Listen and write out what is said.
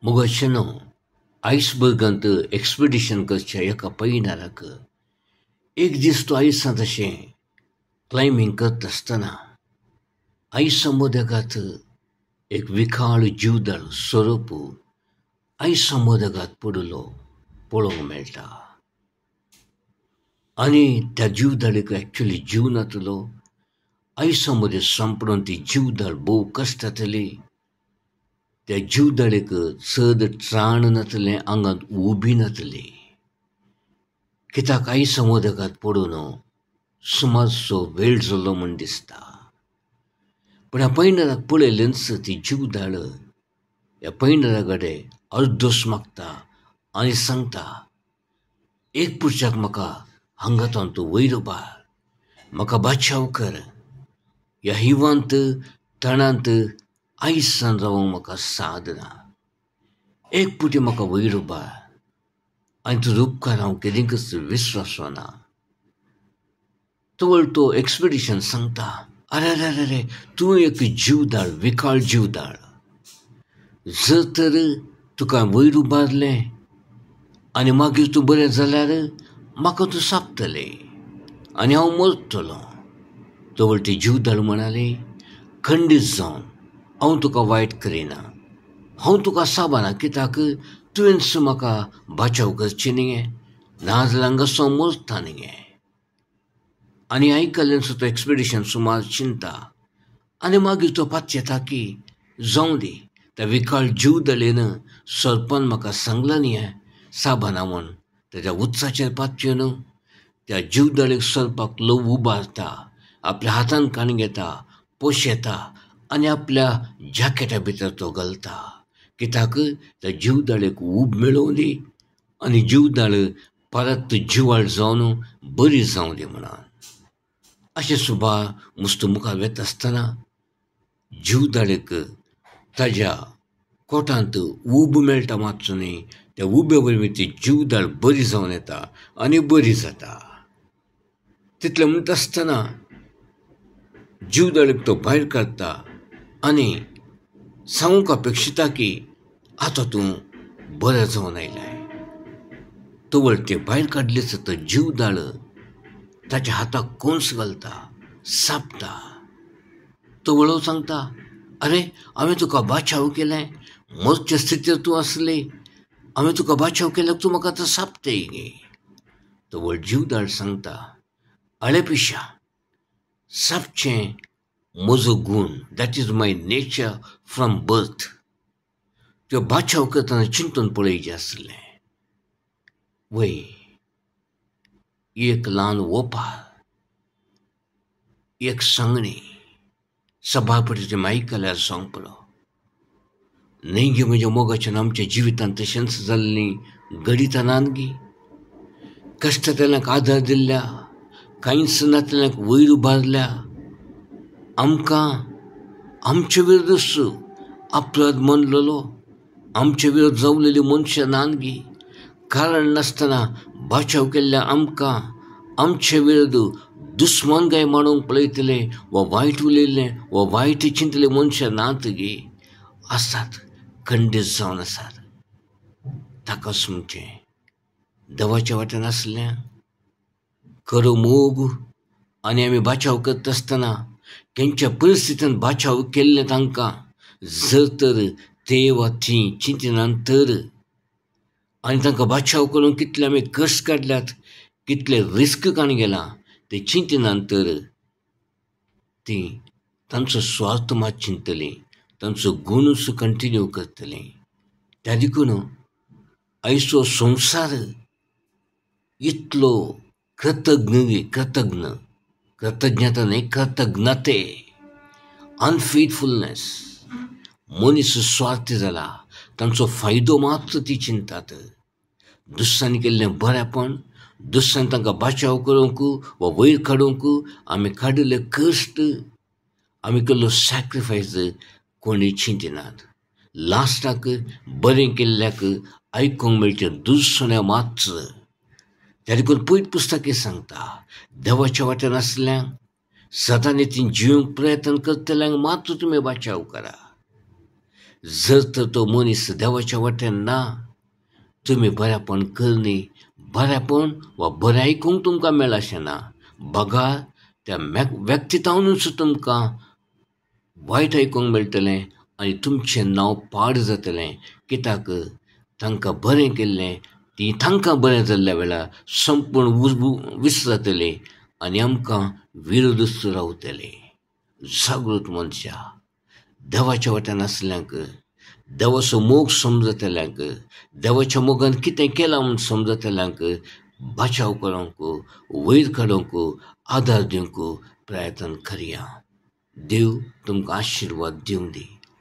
मुगशनो आयसबर्गांत expedition करच्या एका पैंगीणाराक एक दीस तो आयसां तशें क्लायंबिंग करता आसतना आयस समुद्रांत एक विखाळ जीवदळ सोरोप आयस समुद्रांत पडलो पळोवंक मेळटा. आनी त्या जीवदळेक एक्चुली जीव नातलो. आयस समुद्र संपडून ती जीवदळ भोव कश्ट जातली. त्या जीवदळेक चड त्राण नातलें, आंगांत उबी नातली. कित्याक आयस समुद्रांत पडून सुमारसो वेळ जालो म्हूण दिसता. पूण ह्या पैंगीणाराक पळयलेंच ती जीवदळ ह्या पैंगीणारा कडेन अर्दोस मागता आनी सांगता, एक पुरच्याक म्हाका हांगातान तूं वयर उबार, म्हाका बाचाव कर. ह्या हिवांत तणांत आयसान रावंक म्हाका साद ना. एक पुटी म्हाका वयर उबार आनी तुजो उपकार हांव केदिंकच विस्वासो ना. तवळ तो एक्सपिडिशन सांगता, अरे अरे अरे अरे तूं एक जीवदळ, विखाळ जीवदळ. जर तर तुका वयर उबारलें आनी मागीर तूं बरें जाल्यार म्हाका तूं सापतलें आनी हांव मरतलों. तवळ ती जीवदळ म्हणाली, खंडीत जावन हांव तुका वायट करिना. हांव तुका साबाना, कित्याक तुवेंच म्हाका बाचाव करचें न्ही, नाजाल्यार हांगासर हांव मरता न्ही. आनी आयकल्ल्यान तो एक्सपिडिशन सुमार चिंता आनी मागीर तो पात येता की जावं दी, त्या विखाळ जीवदळेन सरपान म्हाका सांगलां न्ही साबाना म्हूण. तेज्या उत्साचेर पातयेवन त्या जीवदळेक सरपाक लव उबारता, आपल्या हातान काणी घेता, पोशेता आनी आपल्या जॅकेटा भितर तो घालता. कित्याक त्या जीवदळेक उब मेळोवं दी आनी जीवदळ परत जिवाळ जावन बरी जावं दी म्हणून. अशें सुबार मुस्त मुखार वेता आसतना जीवदळेक ताज्या कोटांत उब मेळटा मातसो न्ही. त्या उबे वरवीं ती जीवदळ बरी जावन येता आनी बरी जाता. तितलें म्हणटा आसतना जीवदळेक तो भायर काडटा आनी सांगूंक अपेक्षिता की आतां तूं बरें जावन आयलाय. तवळ तें भायर काडलेच तो जीवदळ ताच्या हाताक कोंस घालता, सापता. तवळ सांगता, अरे हांवें तुका बाचाव केलें, मरचे स्थितीर तूं आसली, हांवें तुका बाचाव केल्याक तूं म्हाका आतां सापतय गे. तवळ जीवदळ सांगता, आळे पिशा, सापचें म्हजो गूण, that is my nature from birth. त्यो बाचाव करतना चिंतून पळयचें आसलें. वय एक ल्हान ओपार, एक सांगणी सभापतीचें आयकल्यार सांग पळो. न्ही गे म्हज्या मोगाच्यान आमच्या जिवितांत तशेंच जाल्लीं घडीत नात गे. कश्टांतल्यांक आदार दिल्ल्या, कांयच नातल्यांक वयर उबारल्या. आमकां आमचे विरोधच अपराध मानलेलो, आमचे विरोध जावलेली मनशां नात गे. कारण नासतना बाचाव केल्ल्या आमकां आमचे विरोध दुस्मानगाय मांडूंक पळयतले वा वायट उलयल्ले वा वायट चिंतले मनशां नात गे. आसात, खंडीत जावन आसात. ताकाच म्हणचें देवाच्या वाट्यान आसल्या खरो मोग. आनी आमी बाचाव करता आसतना खंयच्या परिस्थितींत बाचाव केल्लें तांकां जर तर ते वा ती चिंतिनात तर, आनी तांकां बाचाव करून कितले आमी कश्ट काडल्यात, कितले रिस्क काणी गेलां ते चिंतिनात तर तीं तांचो स्वार्थ मात चिंतलीं, तांचो गुणूच कंटिन्यू करतलीं. त्या देखून आयचो संवसार इतलो कृतज्ञता न्ही, कृतज्ञते, अनफेथफुलनेस, मनीस स्वार्थी जाला. तांचो फायदो मात्र ती चिंतात. दुसऱ्यांनी केल्लें बरेंपण, दुसऱ्यान तांकां बाचाव करूंक वा वयर काडूंक आमी काडिल्ले कश्ट, आमी केल्लो सॅक्रिफायस कोणी चिंतिनात. लास्टाक बरें केल्ल्याक आयकूंक मेळचें दुसऱ्या मात्र. त्या देखून पयत पुस्तकी सांगता, देवाच्या वाट्यान आसल्यांक, सदां नितीन जिवंक प्रयत्न करतल्यांक मात्र तुमी बाचाव करा. जर तर तो मनीस देवाच्या वाट्यान ना, तुमी बरेंपण करनी, बरेंपण वा बरें आयकूंक तुमकां मेळचें ना. बघा, त्या व्यक्तितावनूच तुमकां वायट आयकूंक मेळटलें आनी तुमचें नांव पाड जातलें. कित्याक तांकां बरें केल्लें ती तांकां बरें जाल्ल्या वेळार संपूर्ण विसरतलीं आनी आमकां विरोधच रावतले. जागृत मनशां, देवाच्या वाट्यान आसल्यांक, देवाचो मोग समजतल्यांक, देवाच्या मोगान कितें केलां म्हूण समजतल्यांक बचाव करूंक, वयर काडूंक, आदार दिवंक प्रयत्न करया. देव तुमकां आशिर्वाद दिवं दी.